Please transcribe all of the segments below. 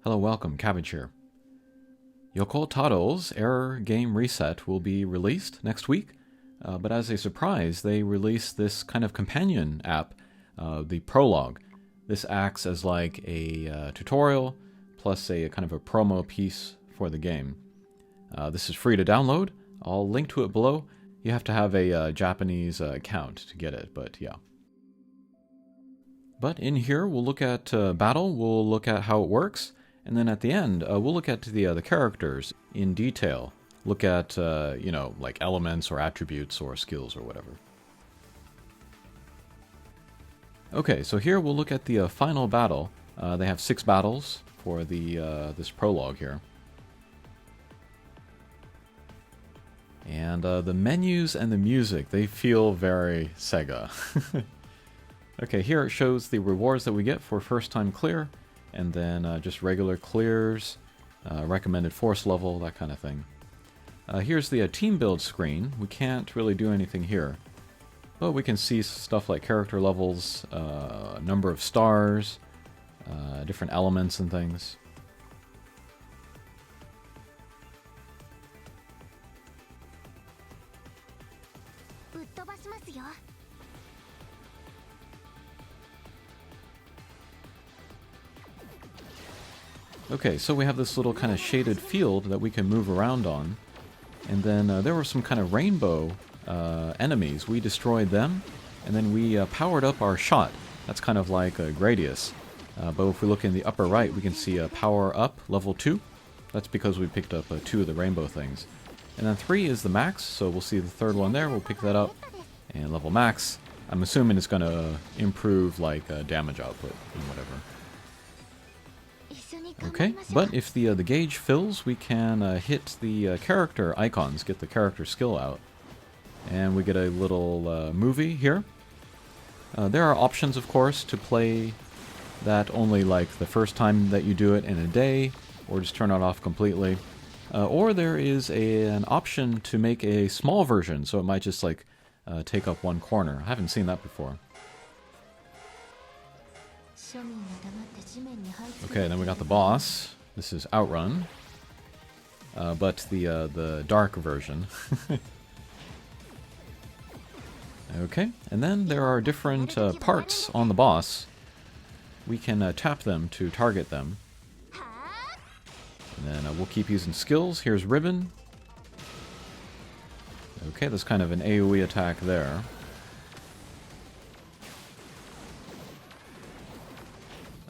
Hello, welcome, Cabbage here. Yoko Taro's Error Game Reset will be released next week, but as a surprise, they released this kind of companion app, the Prologue. This acts as like a tutorial plus a kind of a promo piece for the game. This is free to download. I'll link to it below. You have to have a Japanese account to get it, but yeah. But in here, we'll look at battle, we'll look at how it works, and then at the end, we'll look at the characters in detail. Look at, like elements or attributes or skills or whatever. Okay, so here we'll look at the final battle. They have 6 battles for this prologue here. And the menus and the music, they feel very Sega. Okay, here it shows the rewards that we get for first time clear, and then just regular clears, recommended force level, that kind of thing. Here's the team build screen. We can't really do anything here, but we can see stuff like character levels, number of stars, different elements and things. Okay, so we have this little kind of shaded field that we can move around on. And then there were some kind of rainbow enemies. We destroyed them, and then we powered up our shot. That's kind of like a Gradius. But if we look in the upper right, we can see a power up, level 2. That's because we picked up 2 of the rainbow things. And then 3 is the max, so we'll see the third one there. We'll pick that up. And level max, I'm assuming it's going to improve like damage output and whatever. Okay, but if the gauge fills, we can hit the character icons, get the character skill out, and we get a little movie here. There are options, of course, to play that only like the first time that you do it in a day, or just turn it off completely. Or there is an option to make a small version, so it might just like take up one corner. I haven't seen that before. Okay, then we got the boss. This is Outrun, but the dark version. Okay, and then there are different parts on the boss. We can tap them to target them. And then we'll keep using skills. Here's Ribbon. Okay, that's kind of an AoE attack there.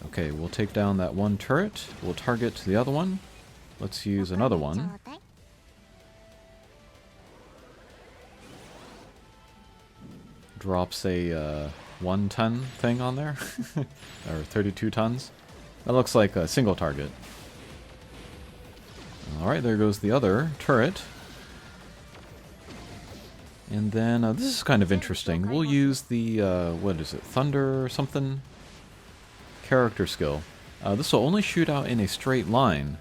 Okay, we'll take down that one turret. We'll target the other one. Let's use another one. Drops a 1-ton thing on there. Or 32 tons. That looks like a single target. Alright, there goes the other turret. And then, this is kind of interesting. We'll use the, what is it, Thunder or something? Character skill. This will only shoot out in a straight line,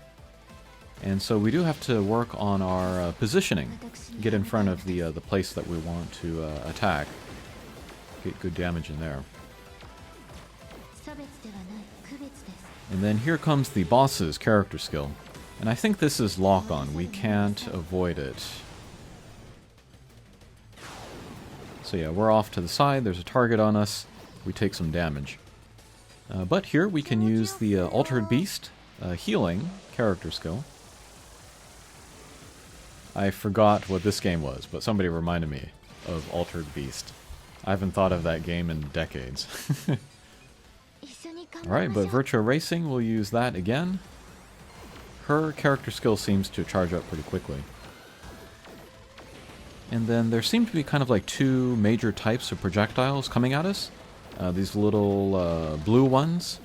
and so we do have to work on our positioning, get in front of the place that we want to attack, get good damage in there. And then here comes the boss's character skill, and I think this is lock on. We can't avoid it. So yeah, we're off to the side. There's a target on us. We take some damage. But here we can use the Altered Beast healing character skill. I forgot what this game was, but somebody reminded me of Altered Beast. I haven't thought of that game in decades. Alright, but Virtua Racing, we'll use that again. Her character skill seems to charge up pretty quickly. And then there seem to be kind of like 2 major types of projectiles coming at us. These little blue ones,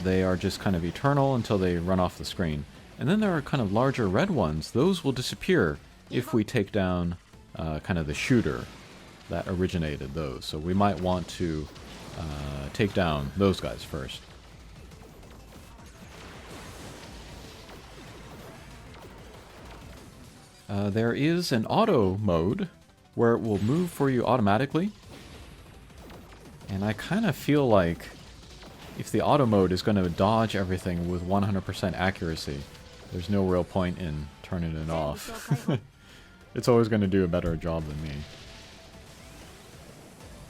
they are just kind of eternal until they run off the screen. And then there are kind of larger red ones. Those will disappear if we take down kind of the shooter that originated those. So we might want to take down those guys first. There is an auto mode where it will move for you automatically. And I kind of feel like if the auto mode is going to dodge everything with 100% accuracy, there's no real point in turning it off. It's always going to do a better job than me.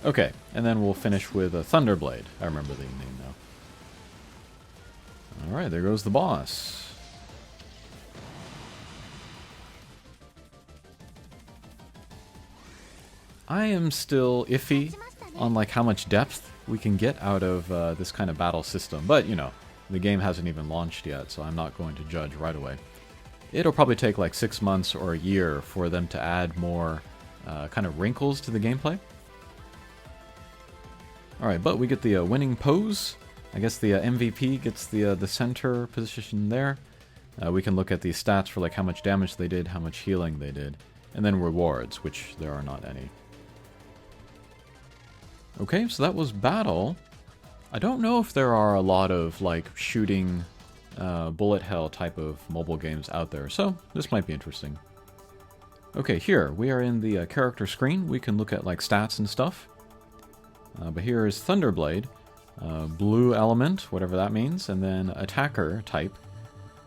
Okay, and then we'll finish with a Thunderblade. I remember the name now. Alright, there goes the boss. I am still iffy on like how much depth we can get out of this kind of battle system, but you know, the game hasn't even launched yet, so I'm not going to judge right away. It'll probably take like 6 months or a year for them to add more kind of wrinkles to the gameplay. Alright, but we get the winning pose. I guess the MVP gets the center position there. We can look at the stats for like how much damage they did, how much healing they did, and then rewards, which there are not any. Okay, so that was battle. I don't know if there are a lot of like shooting bullet hell type of mobile games out there, so this might be interesting. Okay, here we are in the character screen. We can look at like stats and stuff. But here is Thunderblade, blue element, whatever that means, and then attacker type.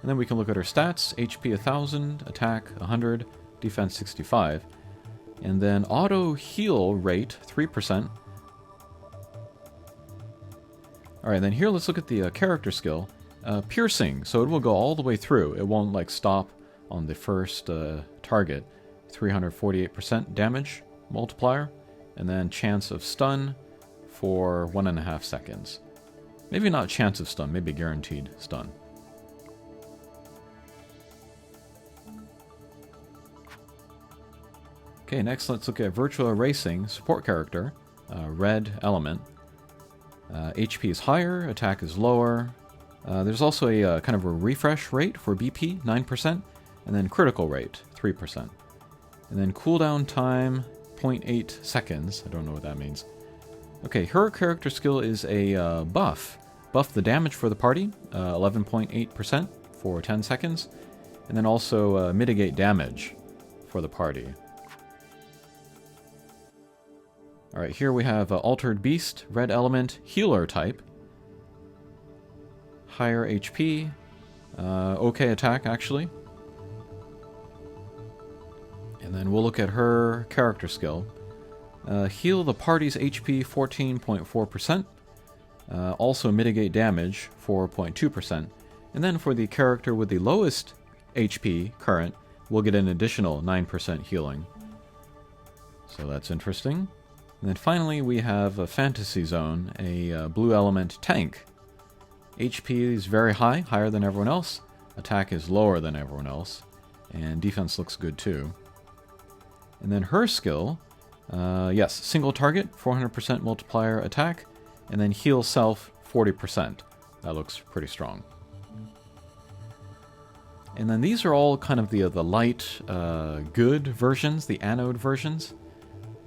And then we can look at her stats: HP 1000, attack 100, defense 65, and then auto heal rate 3%. Alright, then here let's look at the character skill. Piercing, so it will go all the way through. It won't like stop on the first target. 348% damage multiplier, and then chance of stun for 1.5 seconds. Maybe not chance of stun, maybe guaranteed stun. Okay, next let's look at Virtua Racing, support character, red element. HP is higher, attack is lower. There's also a kind of a refresh rate for BP, 9%, and then critical rate, 3%. And then cooldown time, 0.8 seconds. I don't know what that means. Okay, her character skill is a buff. Buff the damage for the party, 11.8% for 10 seconds. And then also mitigate damage for the party. Alright, here we have Altered Beast, red element, healer type. Higher HP. Okay attack, actually. And then we'll look at her character skill. Heal the party's HP 14.4%. Also mitigate damage 4.2%. And then for the character with the lowest HP current, we'll get an additional 9% healing. So that's interesting. And then finally we have a Fantasy Zone, a blue element tank. HP is very high, higher than everyone else. Attack is lower than everyone else. And defense looks good too. And then her skill, yes, single target, 400% multiplier attack, and then heal self, 40%. That looks pretty strong. And then these are all kind of the light, good versions, the anode versions.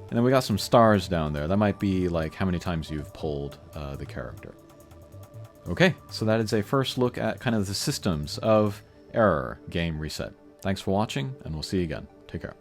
And then we got some stars down there. That might be like how many times you've pulled the character. Okay, so that is a first look at kind of the systems of Error Game Reset. Thanks for watching, and we'll see you again. Take care.